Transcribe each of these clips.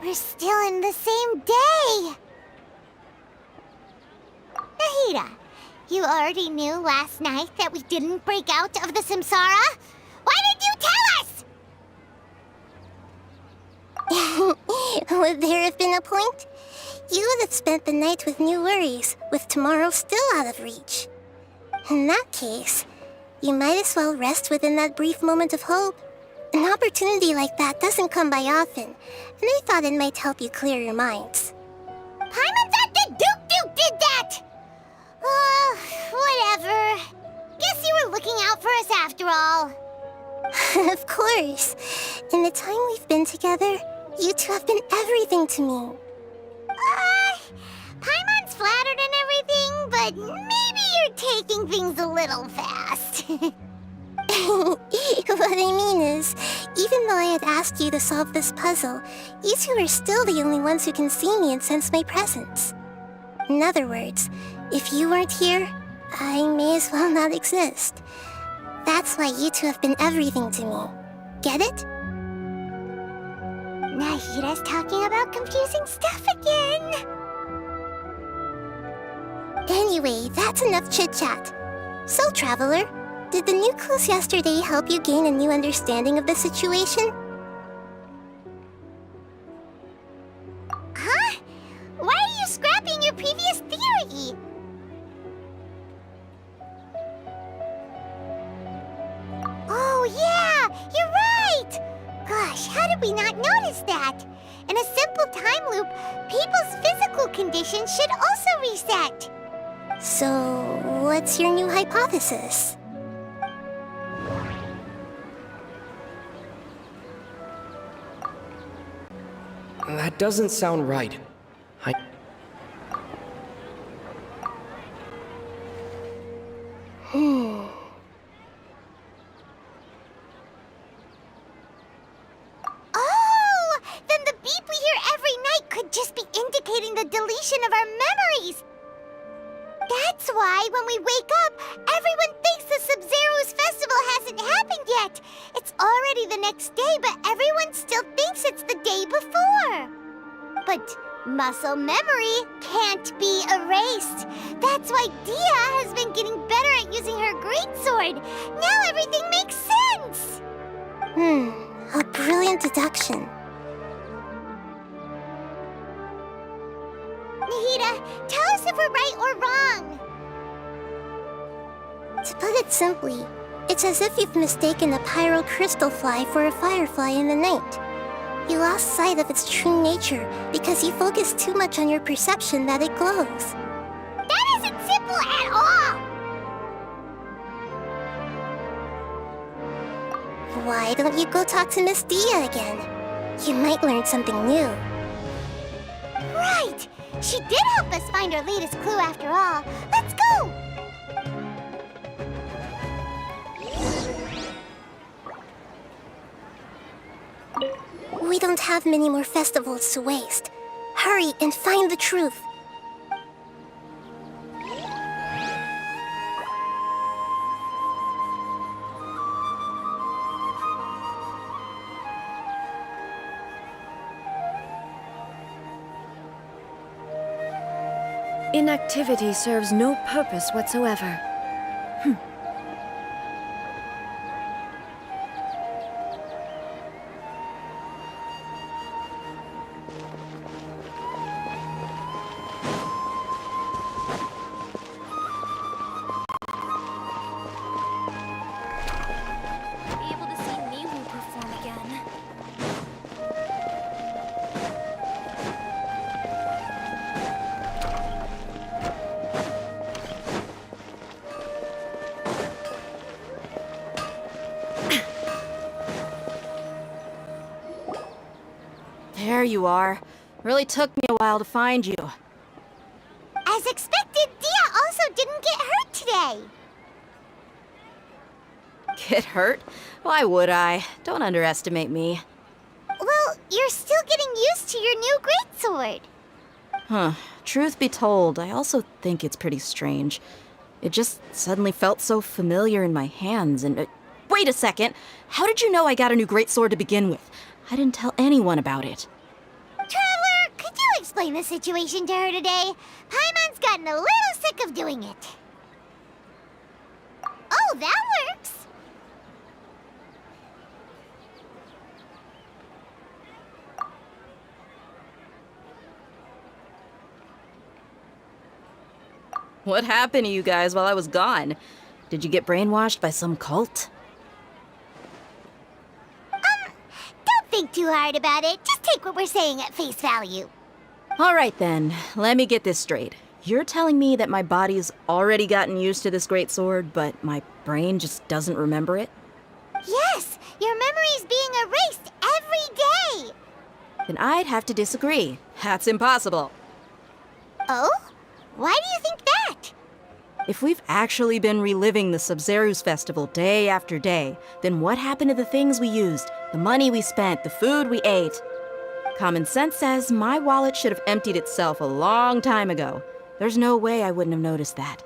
We're still in the same day! Nahida, you already knew last night that we didn't break out of the Samsara? Why didn't you tell us? Would there have been a point? You would have spent the night with new worries, with tomorrow still out of reach. In that case, you might as well rest within that brief moment of hope. An opportunity like that doesn't come by often, and I thought it might help you clear your minds. Paimon thought the Duke did that! Whatever. Guess you were looking out for us after all. Of course. In the time we've been together, you two have been everything to me. Paimon's flattered and everything, but maybe you're taking things a little fast. What I mean is, even though I had asked you to solve this puzzle, you two are still the only ones who can see me and sense my presence. In other words, if you weren't here, I may as well not exist. That's why you two have been everything to me. Get it? Nahida's talking about confusing stuff again. Anyway, that's enough chit-chat. So, Traveler, did the new clues yesterday help you gain a new understanding of the situation? Huh? Why are you scrapping your previous theory? Oh yeah, you're right! Gosh, how did we not notice that? In a simple time loop, people's physical conditions should also reset. So, what's your new hypothesis? That doesn't sound right. Oh! Then the beep we hear every night could just be indicating the deletion of our memories. That's why when we wake up, everyone thinks the Sub-Zero's festival hasn't happened yet. It's already the next day, but everyone still thinks it's the day before. But muscle memory can't be erased. That's why Dia has been getting better at using her greatsword. Now everything makes sense. A brilliant deduction. Nahida, tell us if we're right or wrong. To put it simply, it's as if you've mistaken a pyro crystal fly for a firefly in the night. You lost sight of its true nature because you focused too much on your perception that it glows. That isn't simple at all! Why don't you go talk to Miss Dia again? You might learn something new. Right! She did help us find our latest clue after all. Let's go! We don't have many more festivals to waste. Hurry and find the truth. Inactivity serves no purpose whatsoever. Be able to see Miwu perform again. There you are. Really took me a while to find you. As expected, Dia also didn't get hurt today. Get hurt? Why would I? Don't underestimate me. Well, you're still getting used to your new greatsword. Huh. Truth be told, I also think it's pretty strange. It just suddenly felt so familiar in my hands and... wait a second! How did you know I got a new greatsword to begin with? I didn't tell anyone about it. Traveler, could you explain the situation to her today? Paimon's gotten a little sick of doing it. Oh, that works. What happened to you guys while I was gone? Did you get brainwashed by some cult? Don't think too hard about it. Just take what we're saying at face value. All right then, let me get this straight. You're telling me that my body's already gotten used to this greatsword, but my brain just doesn't remember it? Yes, your memory's being erased every day. Then I'd have to disagree. That's impossible. Oh? Why do you think that? If we've actually been reliving the Sub-Zeru's festival day after day, then what happened to the things we used, the money we spent, the food we ate? Common sense says my wallet should have emptied itself a long time ago. There's no way I wouldn't have noticed that.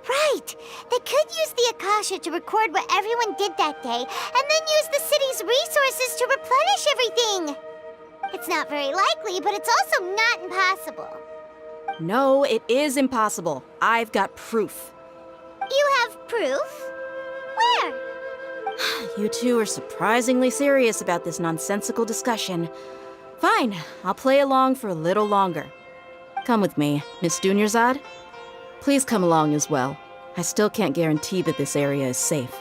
Right. They could use the Akasha to record what everyone did that day, and then use the city's resources to replenish everything. It's not very likely, but it's also not impossible. No, it is impossible. I've got proof. You have proof? Where? You two are surprisingly serious about this nonsensical discussion. Fine, I'll play along for a little longer. Come with me, Miss Dunyarzad. Please come along as well. I still can't guarantee that this area is safe.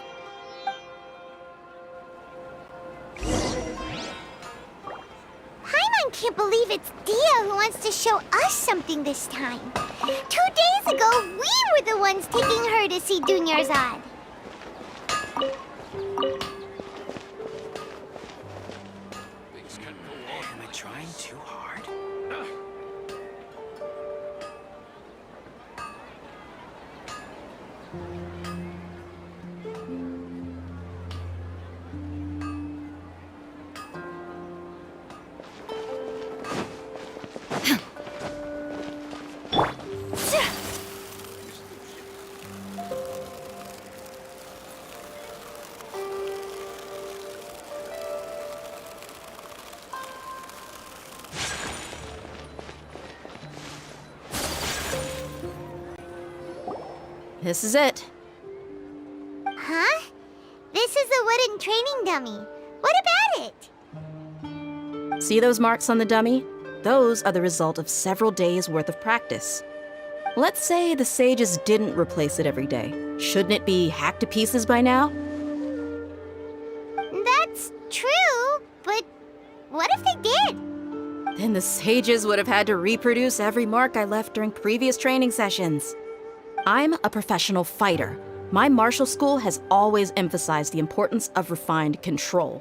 Paimon can't believe it's Dia who wants to show us something this time. 2 days ago, we were the ones taking her to see Dunyarzad. Am I trying too hard? This is it. Huh? This is a wooden training dummy. What about it? See those marks on the dummy? Those are the result of several days' worth of practice. Let's say the sages didn't replace it every day. Shouldn't it be hacked to pieces by now? That's true, but what if they did? Then the sages would have had to reproduce every mark I left during previous training sessions. I'm a professional fighter. My martial school has always emphasized the importance of refined control.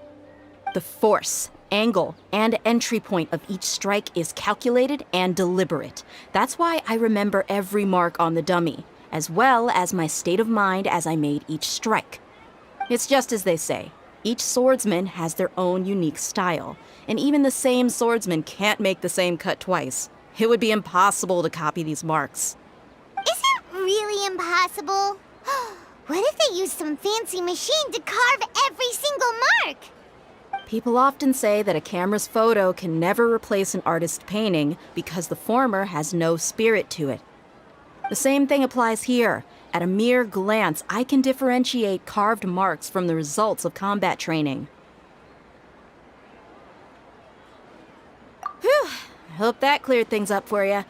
The force, angle, and entry point of each strike is calculated and deliberate. That's why I remember every mark on the dummy, as well as my state of mind as I made each strike. It's just as they say, each swordsman has their own unique style, and even the same swordsman can't make the same cut twice. It would be impossible to copy these marks. Is it really impossible? What if they used some fancy machine to carve every single mark? People often say that a camera's photo can never replace an artist's painting because the former has no spirit to it. The same thing applies here. At a mere glance, I can differentiate carved marks from the results of combat training. Whew, I hope that cleared things up for you.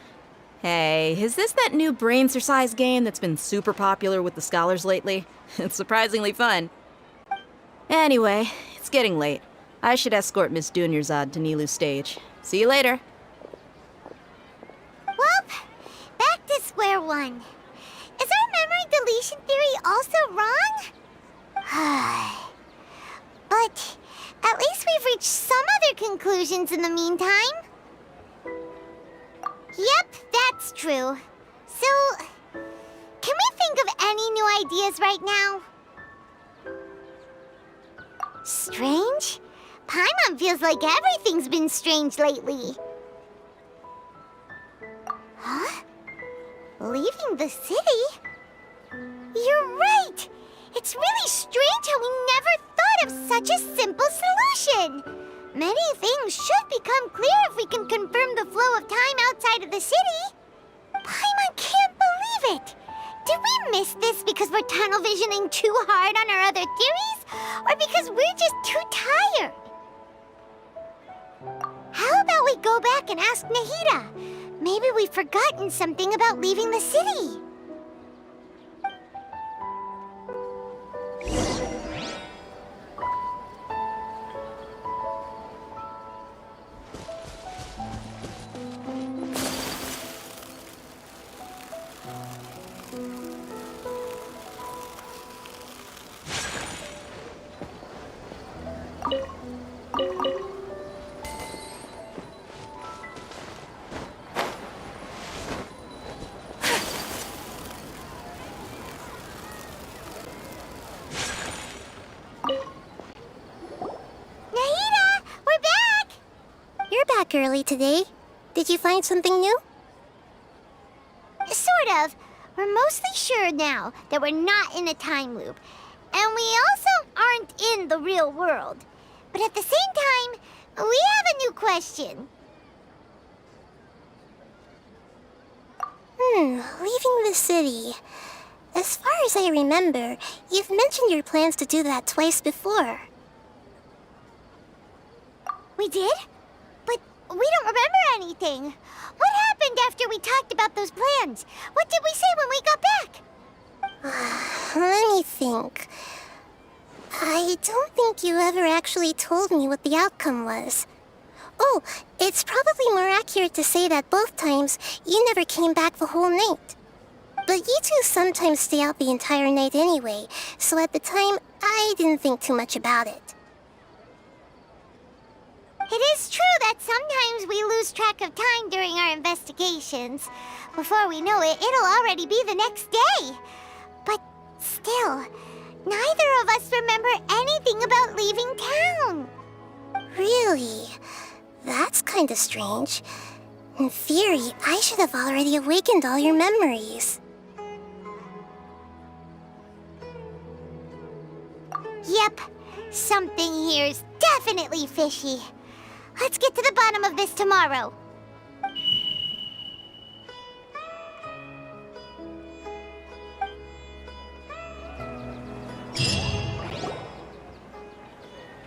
Hey, is this that new brain-exercise game that's been super popular with the scholars lately? It's surprisingly fun. Anyway, it's getting late. I should escort Miss Dunyarzad to Nilu's stage. See you later. Well, back to square one. Is our memory deletion theory also wrong? other conclusions in the meantime. Yep, that's true. So, can we think of any new ideas right now? Strange? Paimon feels like everything's been strange lately. Huh? Leaving the city? You're right! It's really strange how we never thought of such a simple solution! Many things should become clear if we can confirm the flow of time outside of the city. Paimon can't believe it! Did we miss this because we're tunnel visioning too hard on our other theories? Or because we're just too tired? How about we go back and ask Nahida? Maybe we've forgotten something about leaving the city. Early today. Did you find something new? Sort of. We're mostly sure now that we're not in a time loop. And we also aren't in the real world. But at the same time, we have a new question. Leaving the city. As far as I remember, you've mentioned your plans to do that twice before. We did? We don't remember anything. What happened after we talked about those plans? What did we say when we got back? Let me think. I don't think you ever actually told me what the outcome was. Oh, it's probably more accurate to say that both times you never came back the whole night. But you two sometimes stay out the entire night anyway, so at the time, I didn't think too much about it. It is true that sometimes we lose track of time during our investigations. Before we know it, it'll already be the next day. But still, neither of us remember anything about leaving town. Really? That's kinda strange. In theory, I should have already awakened all your memories. Yep, something here's definitely fishy. Let's get to the bottom of this tomorrow.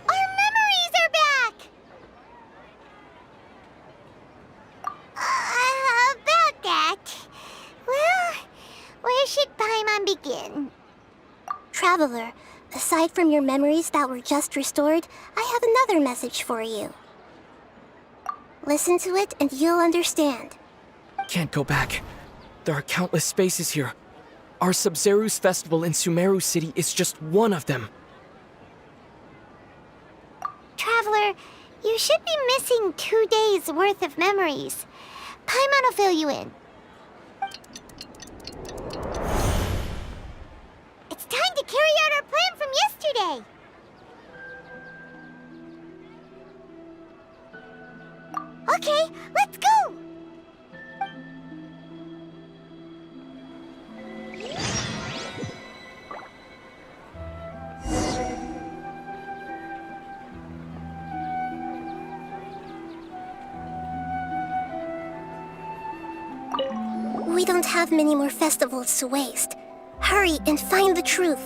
Our memories are back! About that. Well, where should Paimon begin? Traveler, aside from your memories that were just restored, I have another message for you. Listen to it and you'll understand. Can't go back. There are countless spaces here. Our Sub-Zero's festival in Sumeru City is just one of them. Traveler, you should be missing 2 days worth of memories. Paimon will fill you in. It's time to carry out our plan from yesterday. Okay, let's go! We don't have many more festivals to waste. Hurry and find the truth.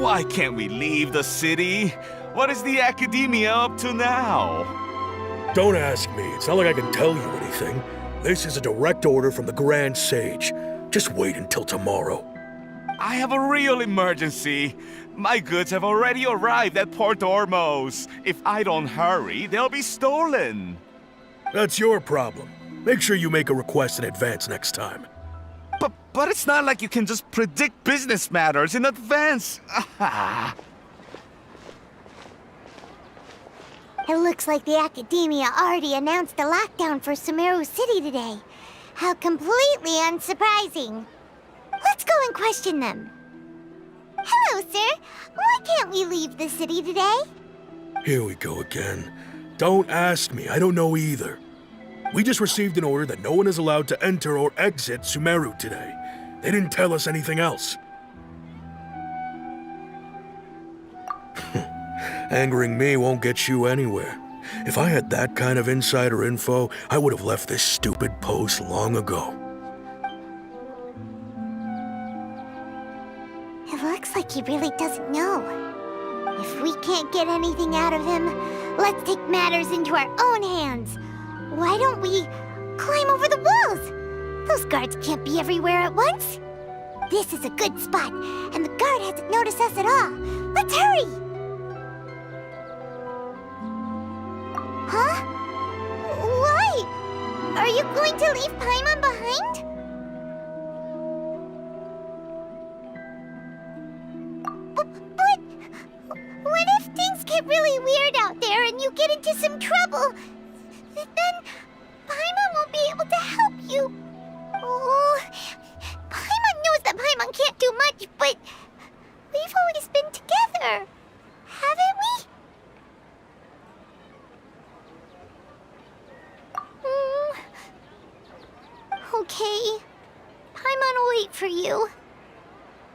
Why can't we leave the city? What is the academia up to now? Don't ask me. It's not like I can tell you anything. This is a direct order from the Grand Sage. Just wait until tomorrow. I have a real emergency. My goods have already arrived at Port Ormos. If I don't hurry, they'll be stolen. That's your problem. Make sure you make a request in advance next time. But it's not like you can just predict business matters in advance. It looks like the Academia already announced a lockdown for Sumeru City today. How completely unsurprising. Let's go and question them. Hello, sir. Why can't we leave the city today? Here we go again. Don't ask me, I don't know either. We just received an order that no one is allowed to enter or exit Sumeru today. They didn't tell us anything else. Angering me won't get you anywhere. If I had that kind of insider info, I would have left this stupid post long ago. It looks like he really doesn't know. If we can't get anything out of him, let's take matters into our own hands. Why don't we climb over the walls? Those guards can't be everywhere at once. This is a good spot, and the guard hasn't noticed us at all. Let's hurry! Huh? Why? Are you going to leave Paimon behind? But what if things get really weird out there and you get into some trouble? Then Paimon won't be able to help you. Oh, Paimon knows that Paimon can't do much, but we've always been together, haven't we? Okay. Paimon will wait for you.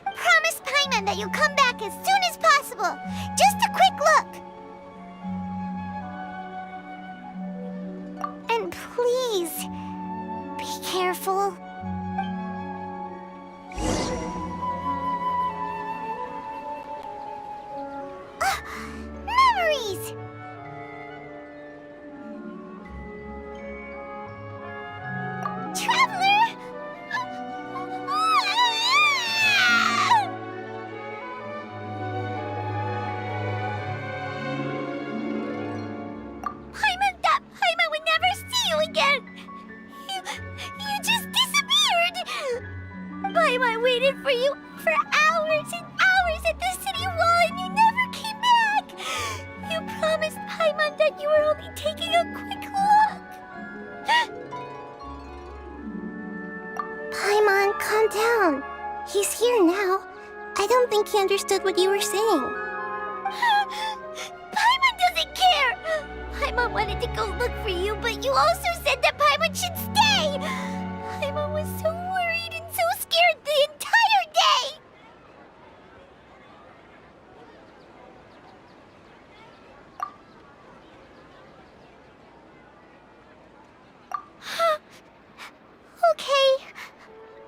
Promise Paimon that you'll come back as soon as possible. Just a quick look. And please, be careful. Memories! Traveler! Paimon would never see you again! You just disappeared! Paimon waited for you for hours and hours at the city wall and you never came back! You promised Paimon that you were only taking a quick look! Paimon, calm down. He's here now. I don't think he understood what you were saying. Paimon doesn't care! Paimon wanted to go look for you, but you also said that Paimon should stay! Paimon was so worried and so scared the entire day! Okay.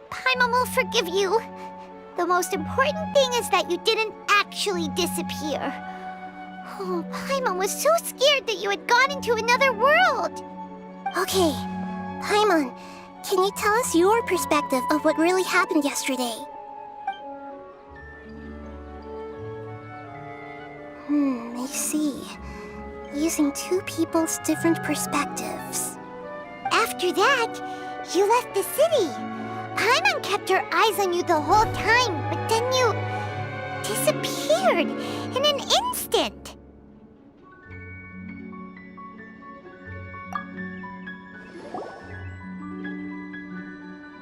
Paimon will forgive you. The most important thing is that you didn't actually disappear. Oh, Paimon was so scared that you had gone into another world. Okay, Paimon, can you tell us your perspective of what really happened yesterday? I see. Using two people's different perspectives. After that, you left the city. Paimon kept her eyes on you the whole time, but then you disappeared in an instant.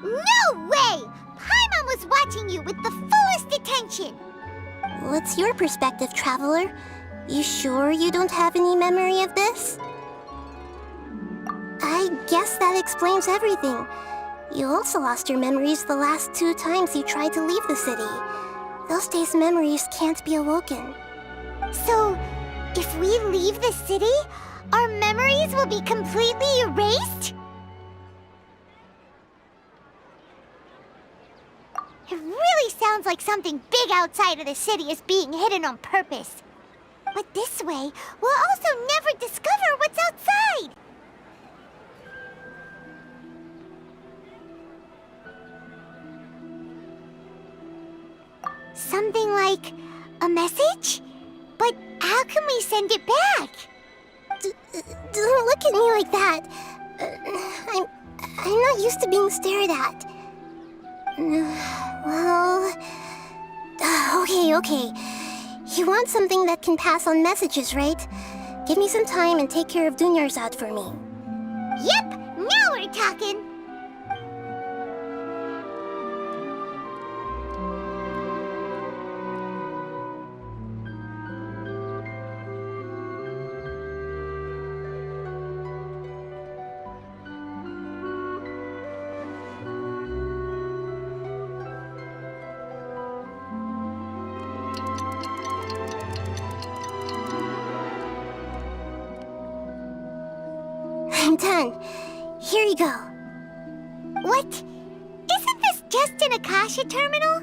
No way! Paimon was watching you with the fullest attention. What's your perspective, Traveler? You sure you don't have any memory of this? I guess that explains everything. You also lost your memories the last 2 times you tried to leave the city. Those days' memories can't be awoken. So, if we leave the city, our memories will be completely erased? It really sounds like something big outside of the city is being hidden on purpose. But this way, we'll also never discover what's outside. Something like a message? But how can we send it back? Don't look at me like that. I'm not used to being stared at. Well... Okay. You want something that can pass on messages, right? Give me some time and take care of Dunyarzad for me. Yep, now we're talking. I'm done. Here you go. What? Isn't this just an Akasha terminal?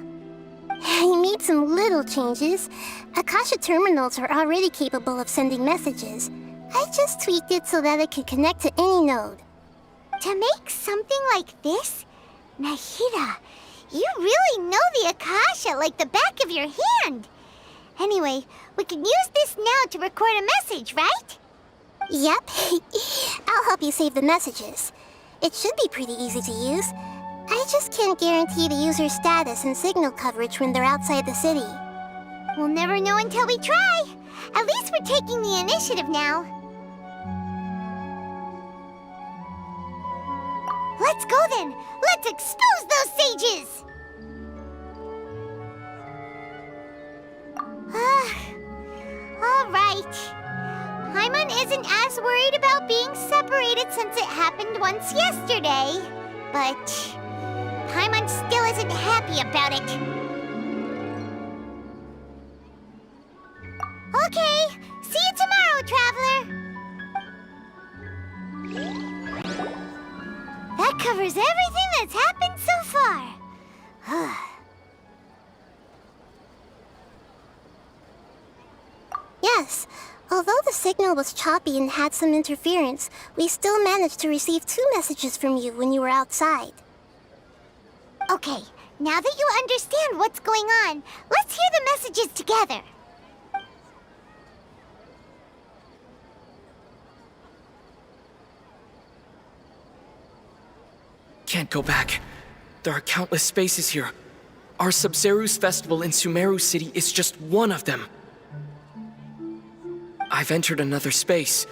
I made some little changes. Akasha terminals are already capable of sending messages. I just tweaked it so that it could connect to any node. To make something like this? Nahida, you really know the Akasha like the back of your hand. Anyway, we can use this now to record a message, right? Yep. I'll help you save the messages. It should be pretty easy to use. I just can't guarantee the user's status and signal coverage when they're outside the city. We'll never know until we try. At least we're taking the initiative now. Let's go then. Let's expose those sages. All right. Paimon isn't as worried about being separated since it happened once yesterday. But Paimon still isn't happy about it. Okay, see you tomorrow, Traveler. That covers everything that's happened so far. Yes. Although the signal was choppy and had some interference, we still managed to receive 2 messages from you when you were outside. Okay, now that you understand what's going on, let's hear the messages together. Can't go back. There are countless spaces here. Our Sub-Zeru's festival in Sumeru City is just one of them. I've entered another space.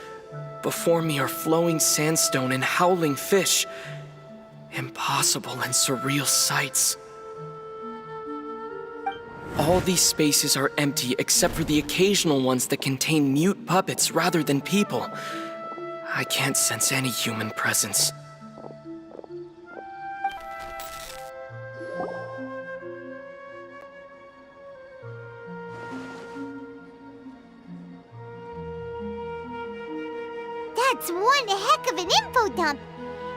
Before me are flowing sandstone and howling fish. Impossible and surreal sights. All these spaces are empty except for the occasional ones that contain mute puppets rather than people. I can't sense any human presence. That's one heck of an info dump.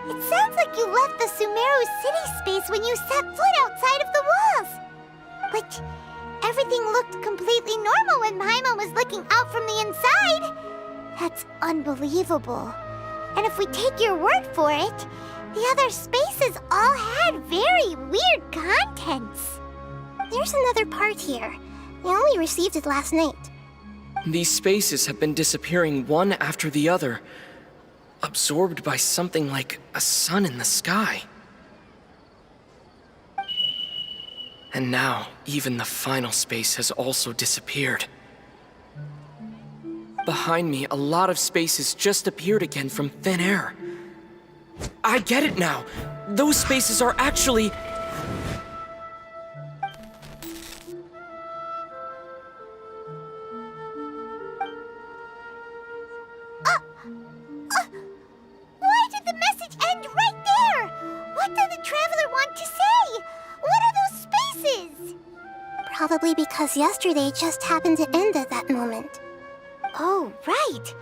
It sounds like you left the Sumeru city space when you set foot outside of the walls. But everything looked completely normal when Paimon was looking out from the inside. That's unbelievable. And if we take your word for it, the other spaces all had very weird contents. There's another part here. I only received it last night. These spaces have been disappearing one after the other, absorbed by something like a sun in the sky. And now, even the final space has also disappeared. Behind me, a lot of spaces just appeared again from thin air. I get it now! Those spaces are actually... Why did the message end right there? What did the Traveler want to say? What are those spaces? Probably because yesterday just happened to end at that moment. Oh, right.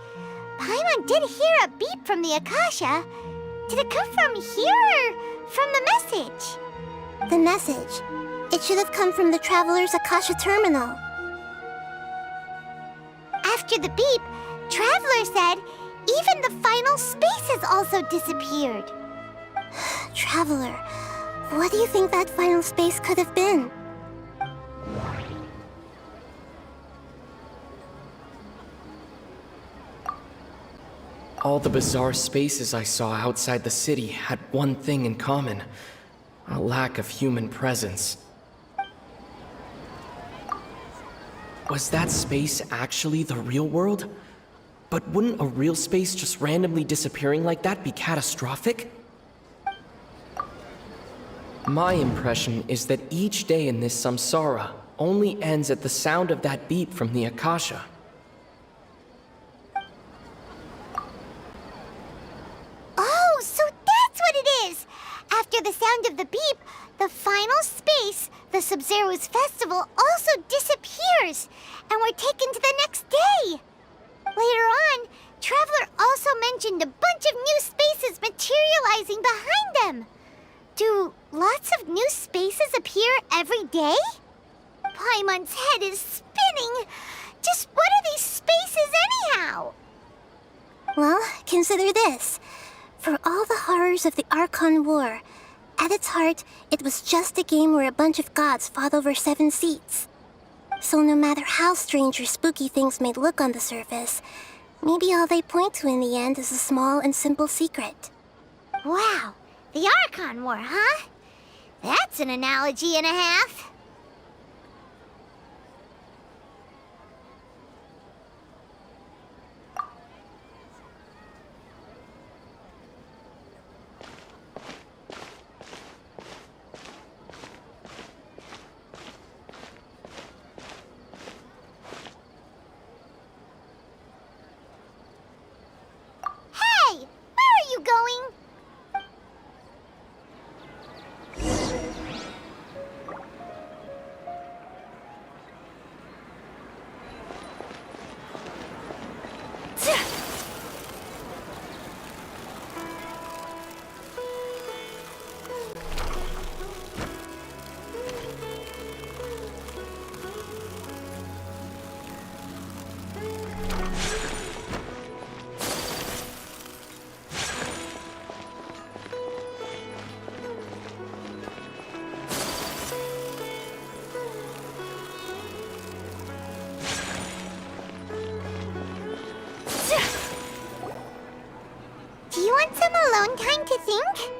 Paimon did hear a beep from the Akasha. Did it come from here or from the message? The message. It should have come from the Traveler's Akasha terminal. After the beep, Traveler said even the final spaces also disappeared. Traveler, what do you think that final space could have been? All the bizarre spaces I saw outside the city had one thing in common: a lack of human presence. Was that space actually the real world? But wouldn't a real space just randomly disappearing like that be catastrophic? My impression is that each day in this samsara only ends at the sound of that beep from the Akasha. Oh, so that's what it is! After the sound of the beep, the final space, the Sub-Zero's festival, also disappears, and we're taken to the next day. Later on, Traveler also mentioned a bunch of new spaces materializing behind them. Do lots of new spaces appear every day? Paimon's head is spinning. Just what are these spaces anyhow? Well, consider this. For all the horrors of the Archon War, at its heart, it was just a game where a bunch of gods fought over 7 seats. So no matter how strange or spooky things may look on the surface, maybe all they point to in the end is a small and simple secret. Wow, the Archon War, huh? That's an analogy and a half. Hey, where are you going? Do you want some alone time to think?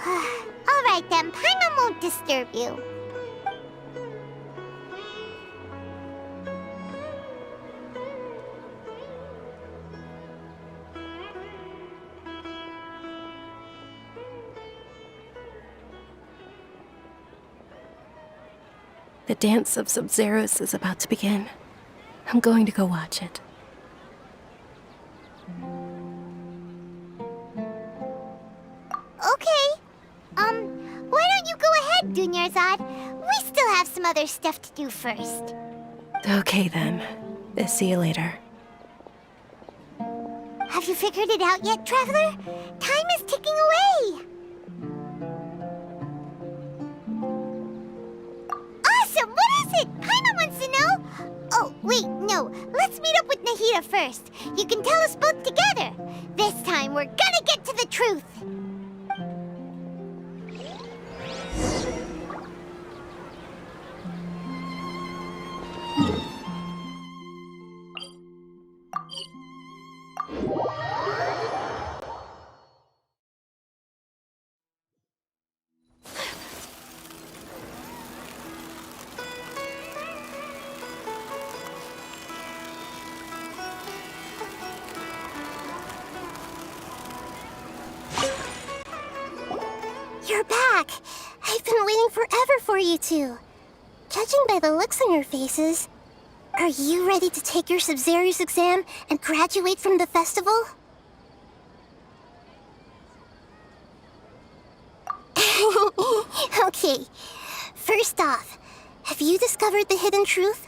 All right then, Paimon won't disturb you. The dance of Sub-Zeros is about to begin. I'm going to go watch it. Okay. Why don't you go ahead, Dunyarzad? We still have some other stuff to do first. Okay then. See you later. Have you figured it out yet, Traveler? Time is ticking away. Awesome! What is it? Paimon wants to know. Oh, wait, no. Let's meet up with Nahida first. You can tell us both together. This time, we're gonna get to the truth. You're back! I've been waiting forever for you two. Judging by the looks on your faces, are you ready to take your Sub-Zero's exam and graduate from the festival? Okay, first off, have you discovered the hidden truth?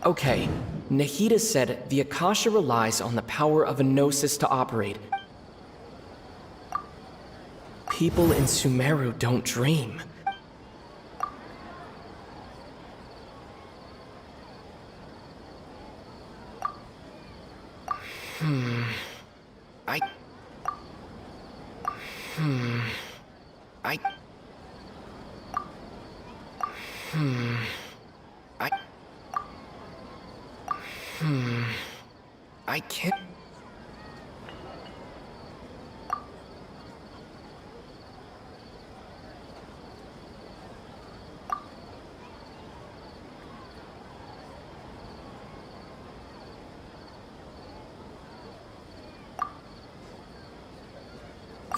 Okay, Nahida said the Akasha relies on the power of a gnosis to operate. People in Sumeru don't dream. I... I... I can't.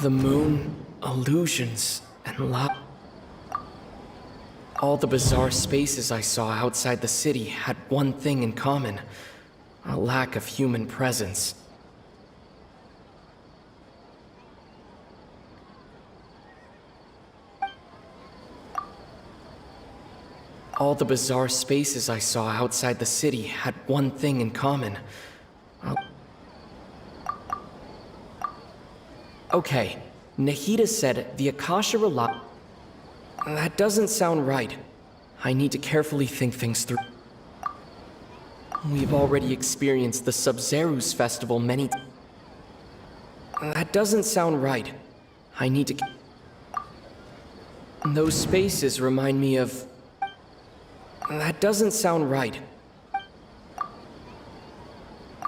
The moon, illusions, and love. All the bizarre spaces I saw outside the city had one thing in common: a lack of human presence. All the bizarre spaces I saw outside the city had one thing in common. Okay, Nahida said the Akasha rely. That doesn't sound right. I need to carefully think things through. We've already experienced the Sub-Zeru's festival many. That doesn't sound right. I need to. Those spaces remind me of. That doesn't sound right.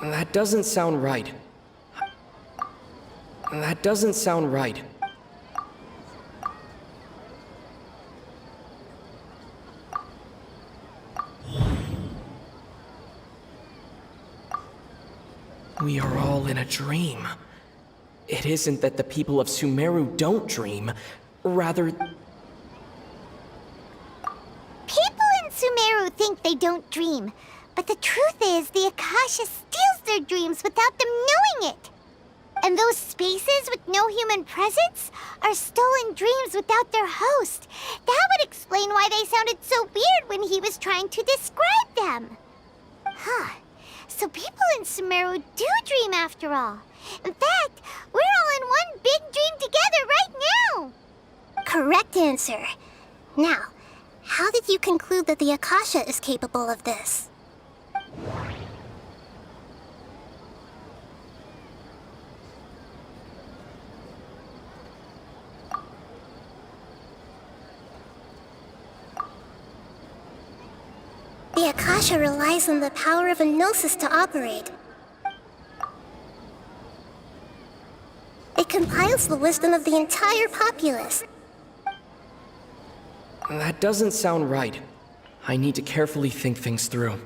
That doesn't sound right. That doesn't sound right. We are all in a dream. It isn't that the people of Sumeru don't dream, rather... People in Sumeru think they don't dream, but the truth is the Akasha steals their dreams without them knowing it. And those spaces with no human presence are stolen dreams without their host. That would explain why they sounded so weird when he was trying to describe them. Huh. So people in Sumeru do dream after all. In fact, we're all in one big dream together right now. Correct answer. Now, how did you conclude that the Akasha is capable of this? The Akasha relies on the power of a gnosis to operate. It compiles the wisdom of the entire populace. That doesn't sound right. I need to carefully think things through.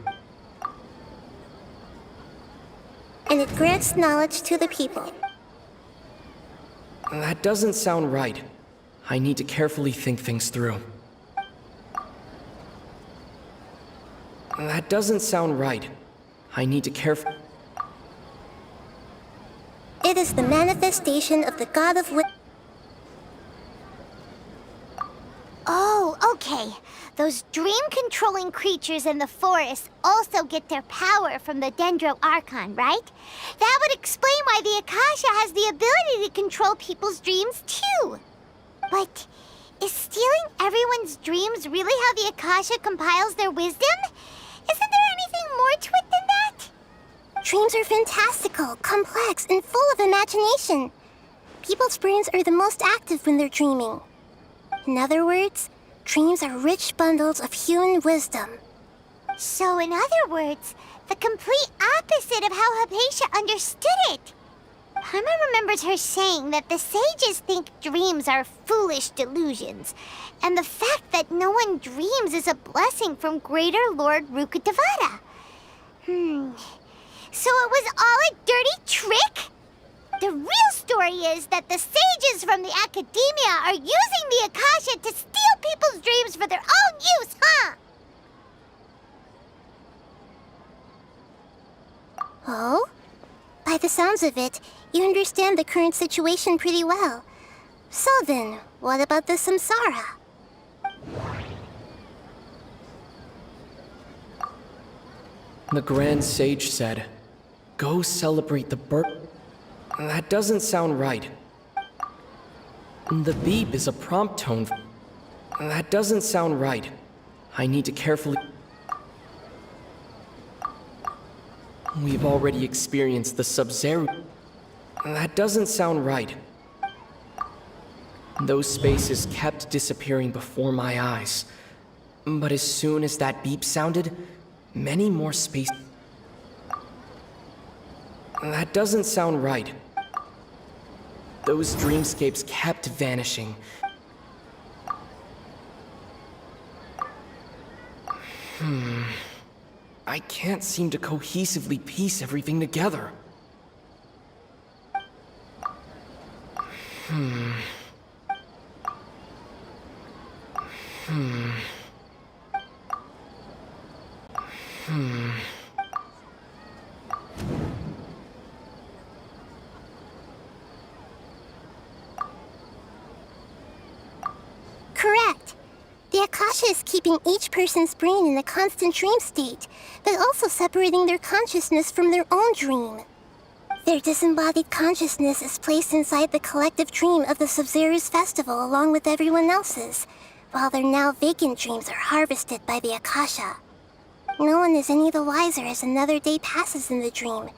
And it grants knowledge to the people. That doesn't sound right. I need to carefully think things through. That doesn't sound right. I need to carefully... It is the manifestation of the god of Oh, okay. Those dream-controlling creatures in the forest also get their power from the Dendro Archon, right? That would explain why the Akasha has the ability to control people's dreams, too. But is stealing everyone's dreams really how the Akasha compiles their wisdom? Isn't there anything more to it than that? Dreams are fantastical, complex, and full of imagination. People's brains are the most active when they're dreaming. In other words, dreams are rich bundles of human wisdom. So in other words, the complete opposite of how Hypatia understood it. Paimon remembers her saying that the sages think dreams are foolish delusions, and the fact that no one dreams is a blessing from Greater Lord Rukkhadevata. So it was all a dirty trick? The real story is that the sages from the academia are using the Akasha to steal people's dreams for their own use, huh? Oh? By the sounds of it, you understand the current situation pretty well. So then, what about the samsara? The Grand Sage said, "Go celebrate the birth..." That doesn't sound right. The beep is a prompt tone. That doesn't sound right. I need to carefully... We've already experienced the Sub-Zeru. That doesn't sound right. Those spaces kept disappearing before my eyes. But as soon as that beep sounded, many more spaces... That doesn't sound right. Those dreamscapes kept vanishing. I can't seem to cohesively piece everything together. Correct. The Akasha is keeping each person's brain in a constant dream state, but also separating their consciousness from their own dream. Their disembodied consciousness is placed inside the collective dream of the Sub-Zero's festival along with everyone else's, while their now vacant dreams are harvested by the Akasha. No one is any the wiser as another day passes in the dream,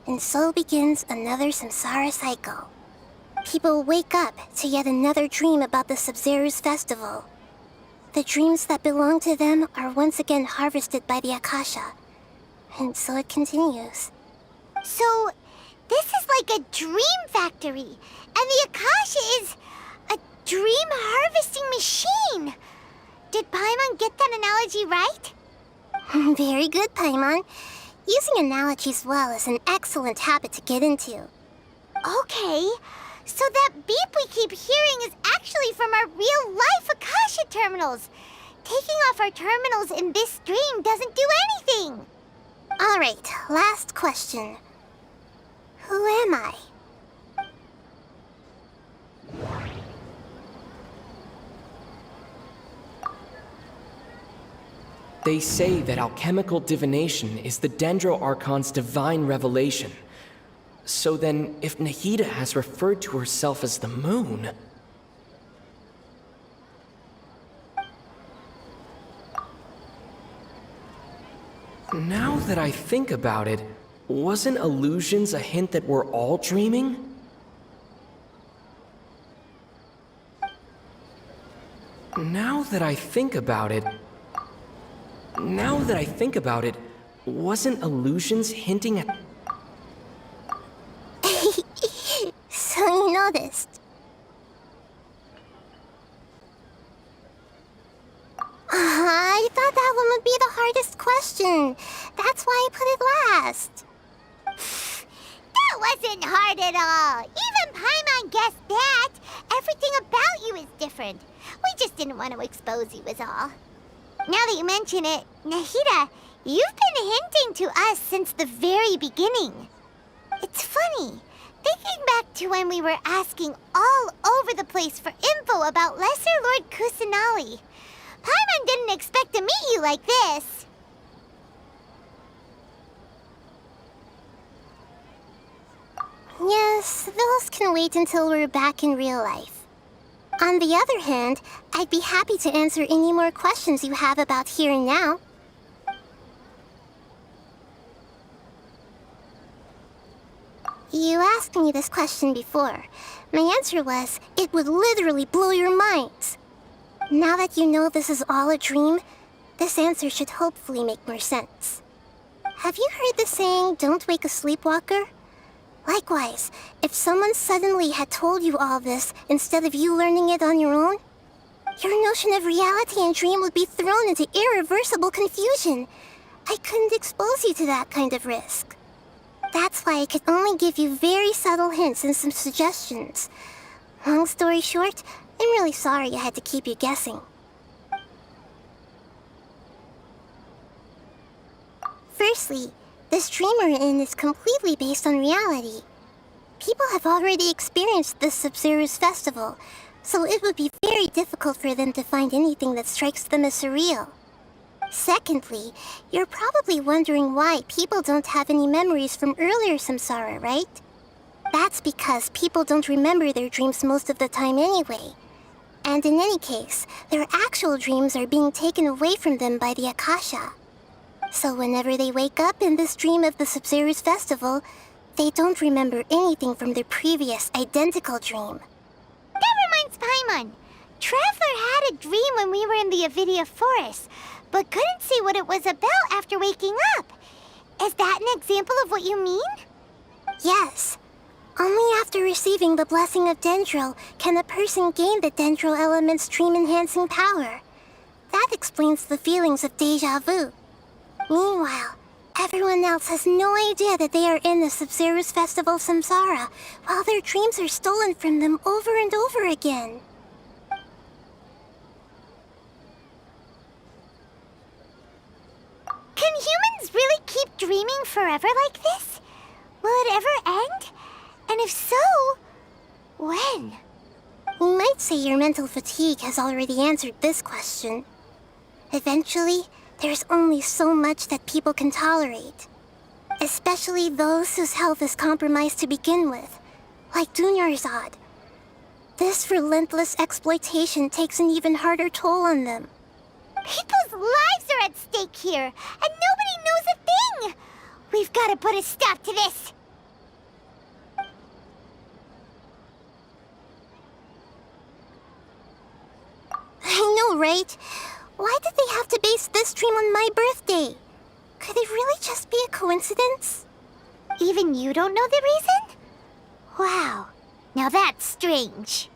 and so begins another samsara cycle. People wake up to yet another dream about the Sub-Zero's festival. The dreams that belong to them are once again harvested by the Akasha, and so it continues. So, this is like a dream factory, and the Akasha is a dream harvesting machine. Did Paimon get that analogy right? Very good, Paimon. Using analogies well is an excellent habit to get into. Okay, so that beep we keep hearing is actually from our real-life Akasha terminals. Taking off our terminals in this dream doesn't do anything. All right, last question. Who am I? They say that alchemical divination is the Dendro Archon's divine revelation. So then, if Nahida has referred to herself as the moon... Now that I think about it, wasn't illusions a hint that we're all dreaming? Now that I think about it, wasn't illusions hinting at... So you noticed. I thought that one would be the hardest question. That's why I put it last. That wasn't hard at all. Even Paimon guessed that. Everything about you is different. We just didn't want to expose you is all. Now that you mention it, Nahida, you've been hinting to us since the very beginning. It's funny. Thinking back to when we were asking all over the place for info about Lesser Lord Kusanali, Paimon didn't expect to meet you like this. Yes, those can wait until we're back in real life. On the other hand, I'd be happy to answer any more questions you have about here and now. You asked me this question before. My answer was, it would literally blow your minds. Now that you know this is all a dream, this answer should hopefully make more sense. Have you heard the saying, don't wake a sleepwalker? Likewise, if someone suddenly had told you all this instead of you learning it on your own, your notion of reality and dream would be thrown into irreversible confusion. I couldn't expose you to that kind of risk. That's why I could only give you very subtle hints and some suggestions. Long story short, I'm really sorry I had to keep you guessing. Firstly, this dream we're in is completely based on reality. People have already experienced this Sub-Zero's festival, so it would be very difficult for them to find anything that strikes them as surreal. Secondly, you're probably wondering why people don't have any memories from earlier samsara, right? That's because people don't remember their dreams most of the time anyway. And in any case, their actual dreams are being taken away from them by the Akasha. So whenever they wake up in this dream of the Sub-Zero's festival, they don't remember anything from their previous identical dream. That reminds Paimon. Traveler had a dream when we were in the Avidia Forest, but couldn't see what it was about after waking up. Is that an example of what you mean? Yes. Only after receiving the blessing of Dendro can a person gain the Dendro element's dream-enhancing power. That explains the feelings of deja vu. Meanwhile, everyone else has no idea that they are in the Sub-Zero's Festival Samsara, while their dreams are stolen from them over and over again. Can humans really keep dreaming forever like this? Will it ever end? And if so, when? You might say your mental fatigue has already answered this question. Eventually, there's only so much that people can tolerate. Especially those whose health is compromised to begin with, like Dunyarzad. This relentless exploitation takes an even harder toll on them. People's lives are at stake here, and nobody knows a thing! We've got to put a stop to this! I know, right? Why did they have to base this dream on my birthday? Could it really just be a coincidence? Even you don't know the reason? Wow, now that's strange.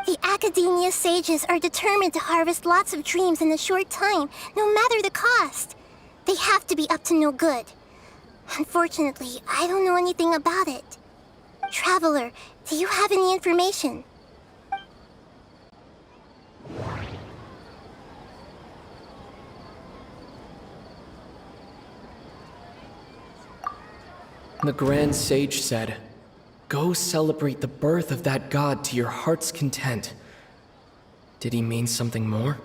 The Academia sages are determined to harvest lots of dreams in a short time, no matter the cost. They have to be up to no good. Unfortunately, I don't know anything about it. Traveler, do you have any information? The Grand Sage said, "Go celebrate the birth of that god to your heart's content." Did he mean something more?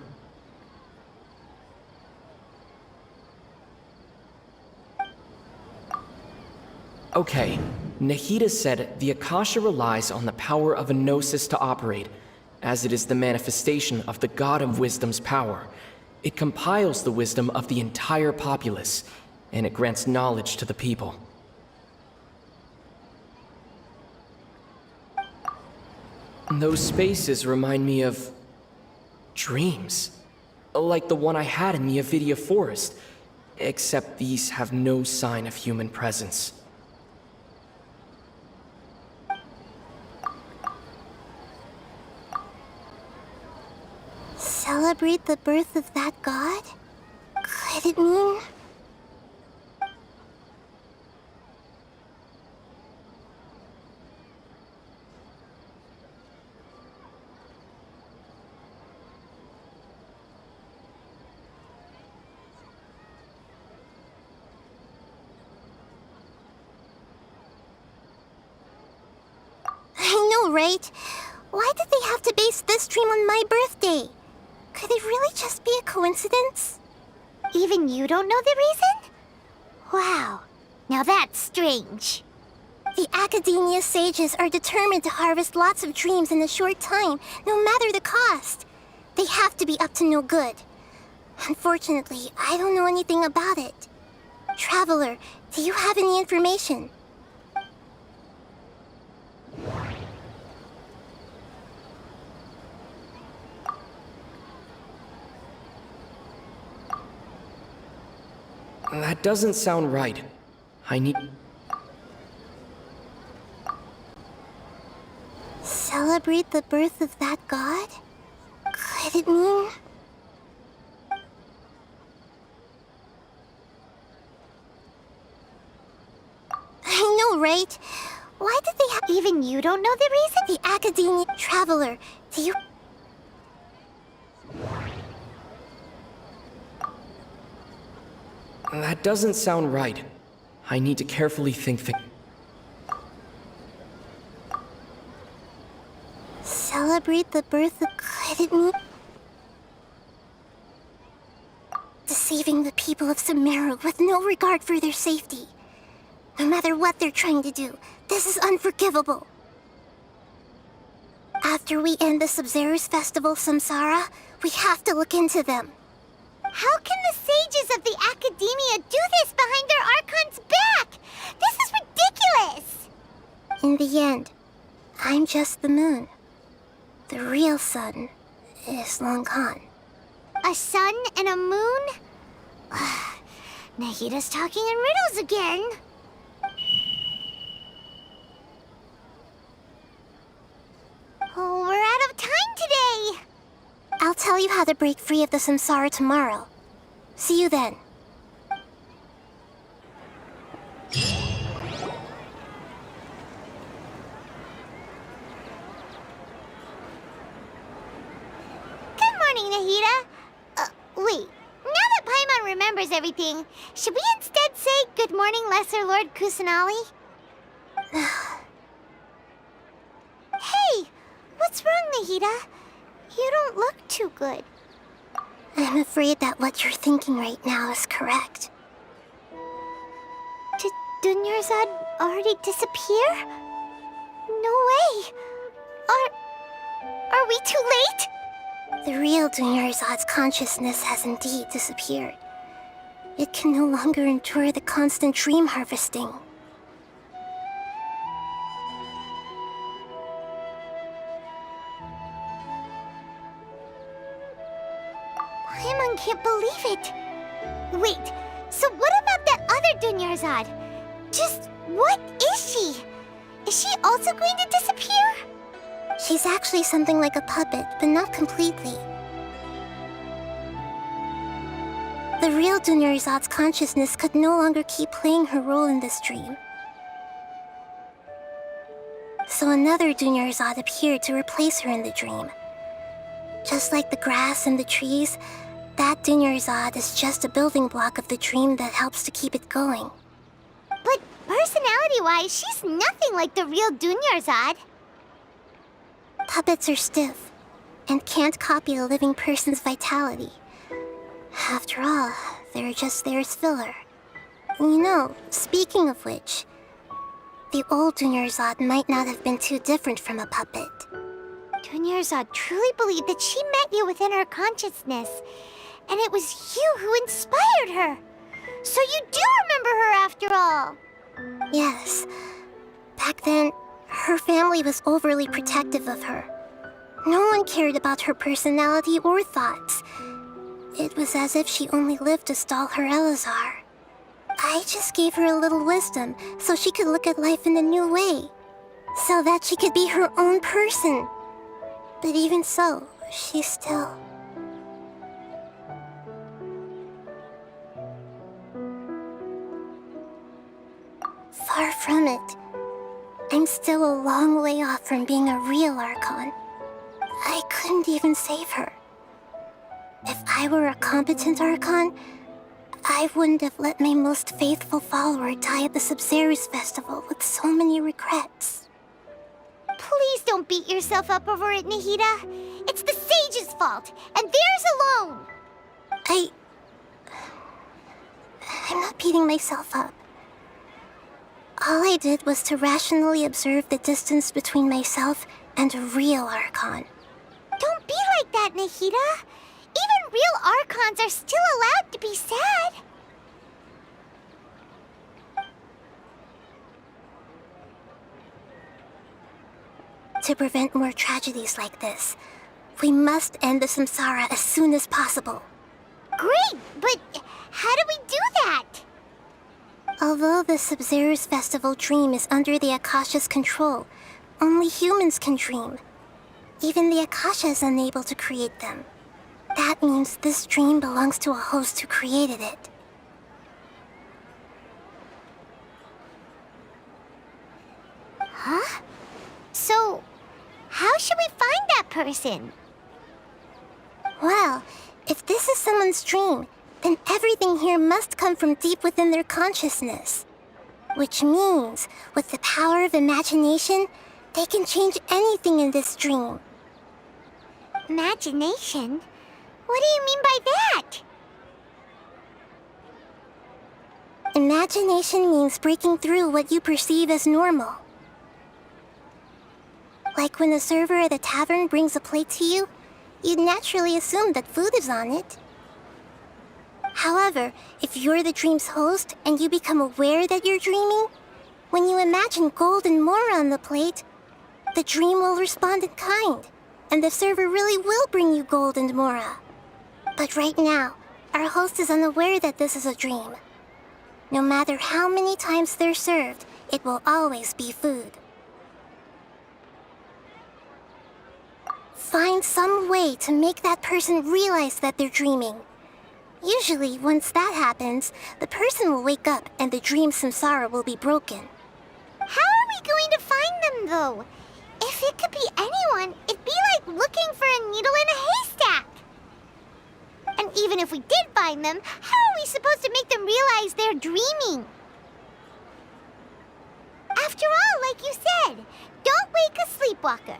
Okay, Nahida said the Akasha relies on the power of a gnosis to operate, as it is the manifestation of the God of Wisdom's power. It compiles the wisdom of the entire populace, and it grants knowledge to the people. Those spaces remind me of dreams, like the one I had in the Avidia Forest, except these have no sign of human presence. Celebrate the birth of that god? Could it mean... I know, right? Why did they have to base this dream on my birthday? Could it really just be a coincidence? Even you don't know the reason? Wow, now that's strange. The Academia sages are determined to harvest lots of dreams in a short time, no matter the cost. They have to be up to no good. Unfortunately, I don't know anything about it. Traveler, do you have any information? That doesn't sound right. I need... Celebrate the birth of that god? Could it mean... I know, right? Why did they have... Even you don't know the reason? The Academia... Traveler, do you... That doesn't sound right. I need to carefully think Celebrate the birth of... Could it mean... Deceiving the people of Sumeru with no regard for their safety. No matter what they're trying to do, this is unforgivable. After we end the Sub-Zero's Festival Samsara, we have to look into them. How can the sages of the Academia do this behind their Archon's back? This is ridiculous! In the end, I'm just the moon. The real sun is long gone. A sun and a moon? Nahida's talking in riddles again. Oh, we're out of time today! I'll tell you how to break free of the samsara tomorrow. See you then. Good morning, Nahida. Wait. Now that Paimon remembers everything, should we instead say good morning, Lesser Lord Kusanali? Hey! What's wrong, Nahida? You don't look too good. I'm afraid that what you're thinking right now is correct. Did Dunyarzad already disappear? No way! Are we too late? The real Dunyarzad's consciousness has indeed disappeared. It can no longer endure the constant dream harvesting. Paimon can't believe it. Wait, so what about that other Dunyarzad? Just what is she? Is she also going to disappear? She's actually something like a puppet, but not completely. The real Dunyarzad's consciousness could no longer keep playing her role in this dream. So another Dunyarzad appeared to replace her in the dream. Just like the grass and the trees, that Dunyarzad is just a building block of the dream that helps to keep it going. But personality-wise, she's nothing like the real Dunyarzad. Puppets are stiff, and can't copy a living person's vitality. After all, they're just there as filler. You know, speaking of which, the old Dunyarzad might not have been too different from a puppet. Dunyarzad truly believed that she met you within her consciousness, and it was you who inspired her. So you do remember her after all. Yes. Back then, her family was overly protective of her. No one cared about her personality or thoughts. It was as if she only lived to stall her Elazar. I just gave her a little wisdom so she could look at life in a new way. So that she could be her own person. But even so, she still... Far from it. I'm still a long way off from being a real Archon. I couldn't even save her. If I were a competent Archon, I wouldn't have let my most faithful follower die at the Sub-Zerus Festival with so many regrets. Please don't beat yourself up over it, Nahida. It's the sage's fault, and theirs alone. I'm not beating myself up. All I did was to rationally observe the distance between myself and a real Archon. Don't be like that, Nahida. Even real Archons are still allowed to be sad. To prevent more tragedies like this, we must end the samsara as soon as possible. Great, but how do we do that? Although the Sub-Zerus Festival dream is under the Akasha's control, only humans can dream. Even the Akasha is unable to create them. That means this dream belongs to a host who created it. Huh? So, how should we find that person? Well, if this is someone's dream, then everything here must come from deep within their consciousness. Which means, with the power of imagination, they can change anything in this dream. Imagination? What do you mean by that? Imagination means breaking through what you perceive as normal. Like when the server at a tavern brings a plate to you, you'd naturally assume that food is on it. However, if you're the dream's host and you become aware that you're dreaming, when you imagine gold and more on the plate, the dream will respond in kind, and the server really will bring you gold and mora. But right now, our host is unaware that this is a dream. No matter how many times they're served, it will always be food. Find some way to make that person realize that they're dreaming. Usually, once that happens, the person will wake up and the dream samsara will be broken. How are we going to find them, though? If it could be anyone, it'd be like looking for a needle in a haystack. And even if we did find them, how are we supposed to make them realize they're dreaming? After all, like you said, don't wake a sleepwalker.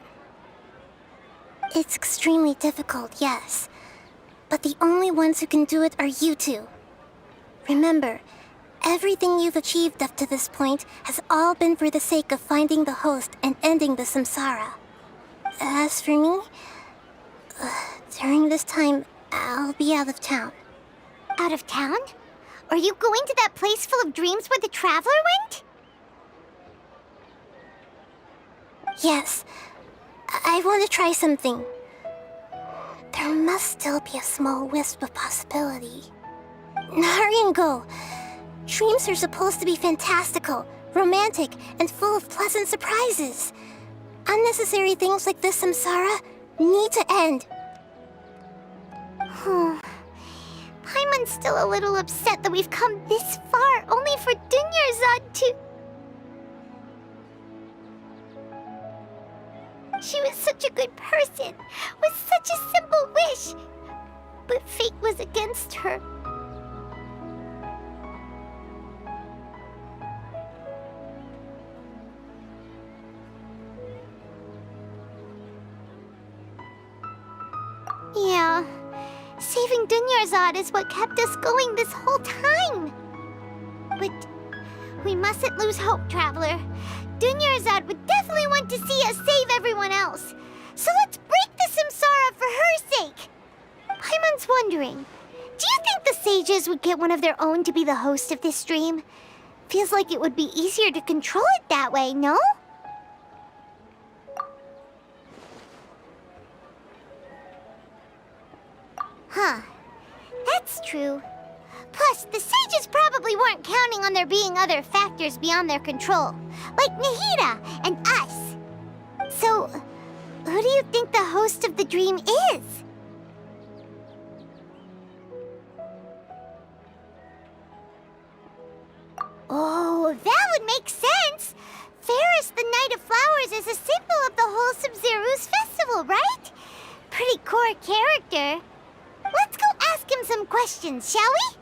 It's extremely difficult, yes. But the only ones who can do it are you two. Remember, everything you've achieved up to this point has all been for the sake of finding the host and ending the samsara. As for me, during this time, I'll be out of town. Out of town? Are you going to that place full of dreams where the traveler went? Yes, I want to try something. There must still be a small wisp of possibility. Hurry and go. Dreams are supposed to be fantastical, romantic, and full of pleasant surprises. Unnecessary things like this samsara need to end. Paimon's still a little upset that we've come this far only for Dunyarzad to... She was such a good person, with such a simple wish. But fate was against her. Yeah, saving Dunyarzad is what kept us going this whole time. But we mustn't lose hope, Traveler. Dunyarzad would definitely want to see us save everyone else. So let's break the samsara for her sake. Paimon's wondering, do you think the sages would get one of their own to be the host of this dream? Feels like it would be easier to control it that way, no? Huh. That's true. Plus, the sages probably weren't counting on there being other factors beyond their control, like Nahida and us. So, who do you think the host of the dream is? Oh, that would make sense. Ferris, the Knight of Flowers, is a symbol of the whole Sub-Zero's festival, right? Pretty core character. Let's go ask him some questions, shall we?